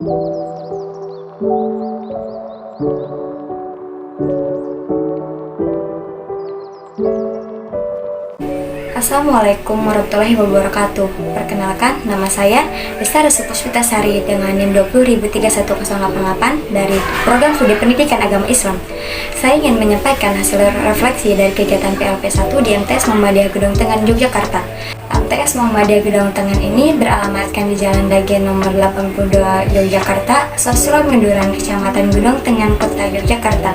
Assalamualaikum warahmatullahi wabarakatuh. Perkenalkan, nama saya Desta Restu Puspitasari dengan NIM 20.31088 dari Program Studi Pendidikan Agama Islam. Saya ingin menyampaikan hasil refleksi dari kegiatan PLP 1 di MTS Muhammadiyah Gedong Tengan, Yogyakarta. MTS Muhammadiyah Gedong Tengan ini beralamatkan di Jalan Dagen nomor 82 Yogyakarta, Sosro Menduran, Kecamatan Gedong Tengan, Kota Yogyakarta.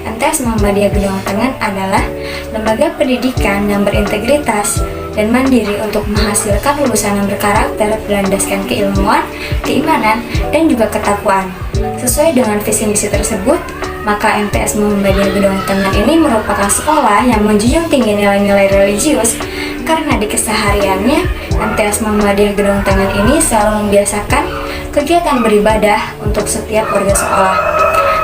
MTS Muhammadiyah Gedong Tengan adalah lembaga pendidikan yang berintegritas dan mandiri untuk menghasilkan lulusan yang berkarakter, berlandaskan keilmuan, keimanan, dan juga ketakwaan. Sesuai dengan visi misi tersebut, maka MTS Muhammadiyah Gedong Tengan ini merupakan sekolah yang menjunjung tinggi nilai-nilai religius karena di kesehariannya MTS Muhammadiyah Gedong Tengan ini selalu membiasakan kegiatan beribadah untuk setiap warga sekolah,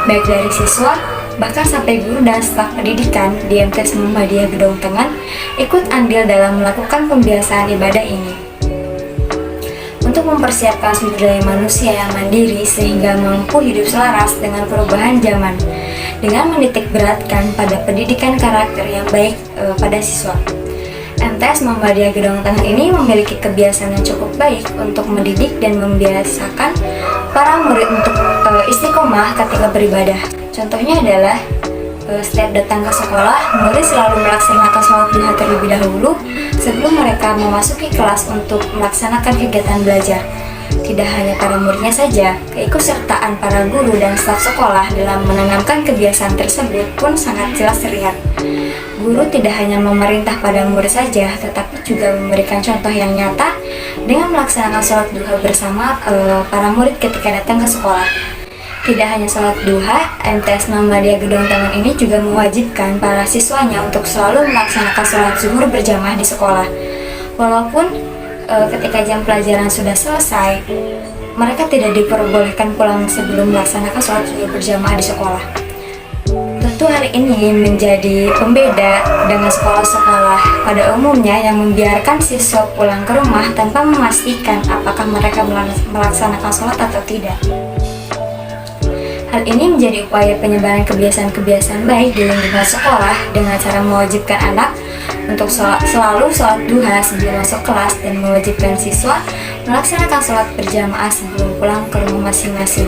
baik dari siswa bahkan sampai guru dan staf pendidikan di MTS Muhammadiyah Gedong Tengan ikut andil dalam melakukan pembiasaan ibadah ini. Untuk mempersiapkan sumber daya manusia yang mandiri sehingga mampu hidup selaras dengan perubahan zaman, dengan menitik beratkan pada pendidikan karakter yang baik pada siswa. MTS Muhammadiyah Gedong Tengan ini memiliki kebiasaan yang cukup baik untuk mendidik dan membiasakan para murid untuk istiqomah ketika beribadah. Contohnya adalah setiap datang ke sekolah, murid selalu melaksanakan sholat duha terlebih dahulu sebelum mereka memasuki kelas untuk melaksanakan kegiatan belajar. Tidak hanya para muridnya saja, keikutsertaan para guru dan staf sekolah dalam menanamkan kebiasaan tersebut pun sangat jelas terlihat. Guru tidak hanya memerintah pada murid saja, tetapi juga memberikan contoh yang nyata dengan melaksanakan sholat duha bersama para murid ketika datang ke sekolah. Tidak hanya sholat duha, MTS Muhammadiyah Gedong Tengan ini juga mewajibkan para siswanya untuk selalu melaksanakan sholat zuhur berjamaah di sekolah. Walaupun ketika jam pelajaran sudah selesai, mereka tidak diperbolehkan pulang sebelum melaksanakan sholat zuhur berjamaah di sekolah. Tentu hal ini menjadi pembeda dengan sekolah-sekolah pada umumnya yang membiarkan siswa pulang ke rumah tanpa memastikan apakah mereka melaksanakan sholat atau tidak. Hal ini menjadi upaya penyebaran kebiasaan-kebiasaan baik di lingkungan sekolah dengan cara mewajibkan anak untuk selalu sholat duha sebelum masuk kelas dan mewajibkan siswa melaksanakan sholat berjamaah sebelum pulang ke rumah masing-masing.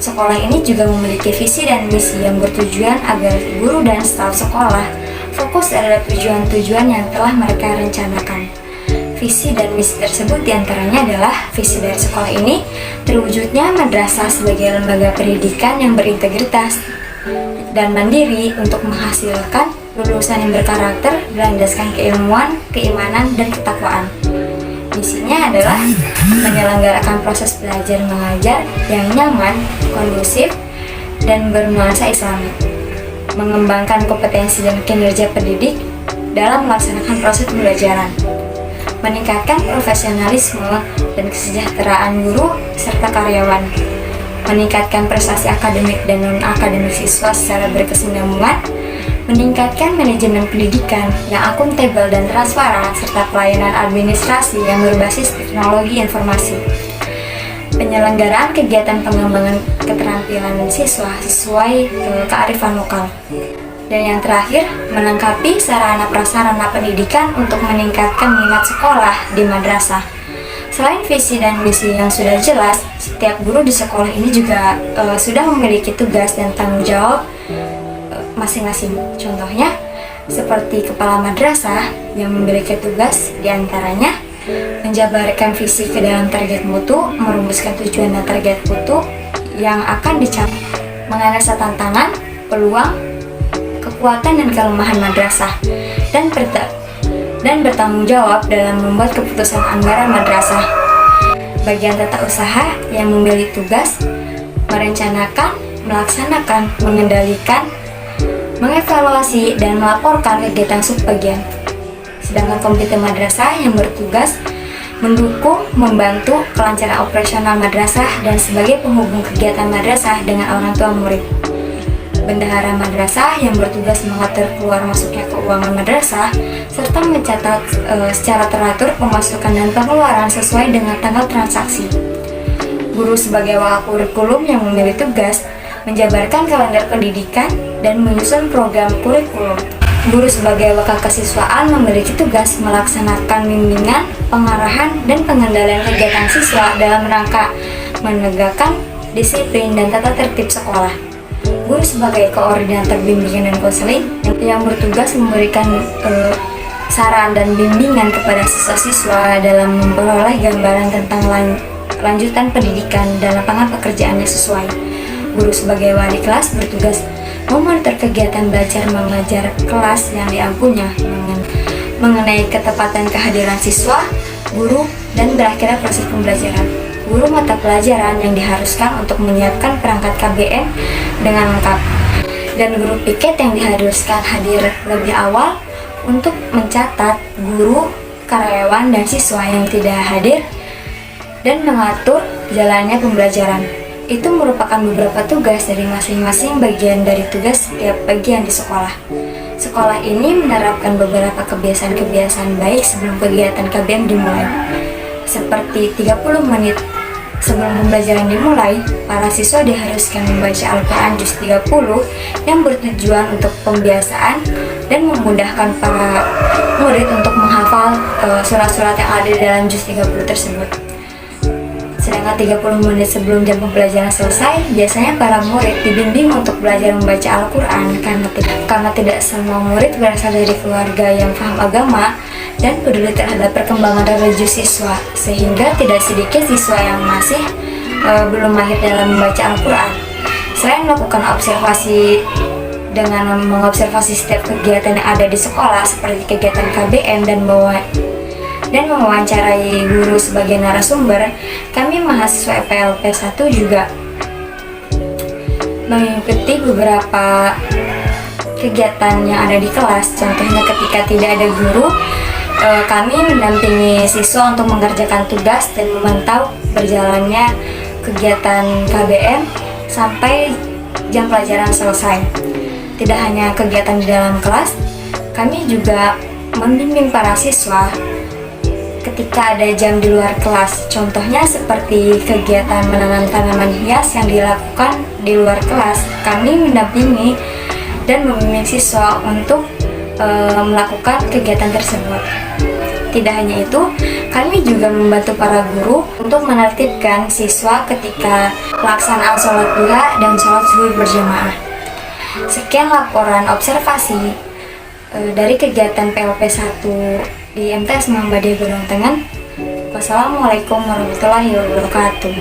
Sekolah ini juga memiliki visi dan misi yang bertujuan agar guru dan staf sekolah fokus terhadap tujuan-tujuan yang telah mereka rencanakan. Visi dan misi tersebut diantaranya adalah visi dari sekolah ini terwujudnya madrasah sebagai lembaga pendidikan yang berintegritas dan mandiri untuk menghasilkan lulusan yang berkarakter, berlandaskan keilmuan, keimanan, dan ketakwaan. Misinya adalah menyelenggarakan proses belajar mengajar yang nyaman, kondusif, dan bernuansa Islami, mengembangkan kompetensi dan kinerja pendidik dalam melaksanakan proses pembelajaran, meningkatkan profesionalisme dan kesejahteraan guru serta karyawan, meningkatkan prestasi akademik dan non-akademik siswa secara berkesinambungan, meningkatkan manajemen pendidikan yang akuntabel dan transparan, serta pelayanan administrasi yang berbasis teknologi informasi. Penyelenggaraan kegiatan pengembangan keterampilan siswa sesuai kearifan lokal. Dan yang terakhir, melengkapi sarana prasarana pendidikan untuk meningkatkan minat sekolah di madrasah. Selain visi dan misi yang sudah jelas, setiap guru di sekolah ini juga sudah memiliki tugas dan tanggung jawab masing-masing. Contohnya, seperti kepala madrasah yang memiliki tugas diantaranya menjabarkan visi ke dalam target mutu, merumuskan tujuan dan target mutu yang akan dicapai, menganalisa tantangan, peluang, kekuatan dan kelemahan madrasah, dan bertanggung jawab dalam membuat keputusan anggaran madrasah. Bagian tata usaha yang memiliki tugas merencanakan, melaksanakan, mengendalikan, mengevaluasi, dan melaporkan kegiatan subbagian. Sedangkan komite madrasah yang bertugas mendukung, membantu kelancaran operasional madrasah dan sebagai penghubung kegiatan madrasah dengan orang tua murid. Bendahara madrasah yang bertugas mengatur keluar masuknya keuangan madrasah serta mencatat secara teratur pemasukan dan pengeluaran sesuai dengan tanggal transaksi. Guru sebagai wakil kurikulum yang memilih tugas menjabarkan kalender pendidikan dan menyusun program kurikulum. Guru sebagai wakil kesiswaan memiliki tugas melaksanakan bimbingan, pengarahan, dan pengendalian kegiatan siswa dalam rangka menegakkan disiplin dan tata tertib sekolah. Guru sebagai koordinator bimbingan dan konseling yang bertugas memberikan saran dan bimbingan kepada siswa-siswa dalam memperoleh gambaran tentang lanjutan pendidikan dan lapangan pekerjaannya sesuai. Guru sebagai wali kelas bertugas memonitor kegiatan belajar mengajar kelas yang diampunya mengenai ketepatan kehadiran siswa, guru, dan berakhirnya proses pembelajaran. Guru mata pelajaran yang diharuskan untuk menyiapkan perangkat KBM dengan lengkap, dan guru piket yang diharuskan hadir lebih awal untuk mencatat guru, karyawan, dan siswa yang tidak hadir dan mengatur jalannya pembelajaran. Itu merupakan beberapa tugas dari masing-masing bagian dari tugas setiap bagian di sekolah. Sekolah ini menerapkan beberapa kebiasaan-kebiasaan baik sebelum kegiatan KBM dimulai. Seperti 30 menit sebelum pembelajaran dimulai, para siswa diharuskan membaca Al-Quran Juz 30 yang bertujuan untuk pembiasaan dan memudahkan para murid untuk menghafal surat-surat yang ada di dalam Juz 30 tersebut. Sedangkan 30 menit sebelum jam pembelajaran selesai, biasanya para murid dibimbing untuk belajar membaca Al-Quran karena tidak semua murid berasal dari keluarga yang paham agama dan peduli terhadap perkembangan religius siswa, sehingga tidak sedikit siswa yang masih belum mahir dalam membaca Al-Quran. Selain melakukan observasi dengan mengobservasi setiap kegiatan yang ada di sekolah seperti kegiatan KBM dan mewawancarai guru sebagai narasumber, kami mahasiswa FPLP 1 juga mengikuti beberapa kegiatan yang ada di kelas. Contohnya ketika tidak ada guru, kami mendampingi siswa untuk mengerjakan tugas dan memantau berjalannya kegiatan KBM sampai jam pelajaran selesai. Tidak hanya kegiatan di dalam kelas, kami juga membimbing para siswa ketika ada jam di luar kelas. Contohnya seperti kegiatan menanam tanaman hias yang dilakukan di luar kelas. Kami mendampingi dan membimbing siswa untuk melakukan kegiatan tersebut. Tidak hanya itu, kami juga membantu para guru untuk menertibkan siswa ketika pelaksanaan sholat duha dan sholat zuhur berjamaah. Sekian laporan observasi dari kegiatan PLP 1 di MTS Muhammadiyah Gunung Tengan. Wassalamualaikum warahmatullahi wabarakatuh.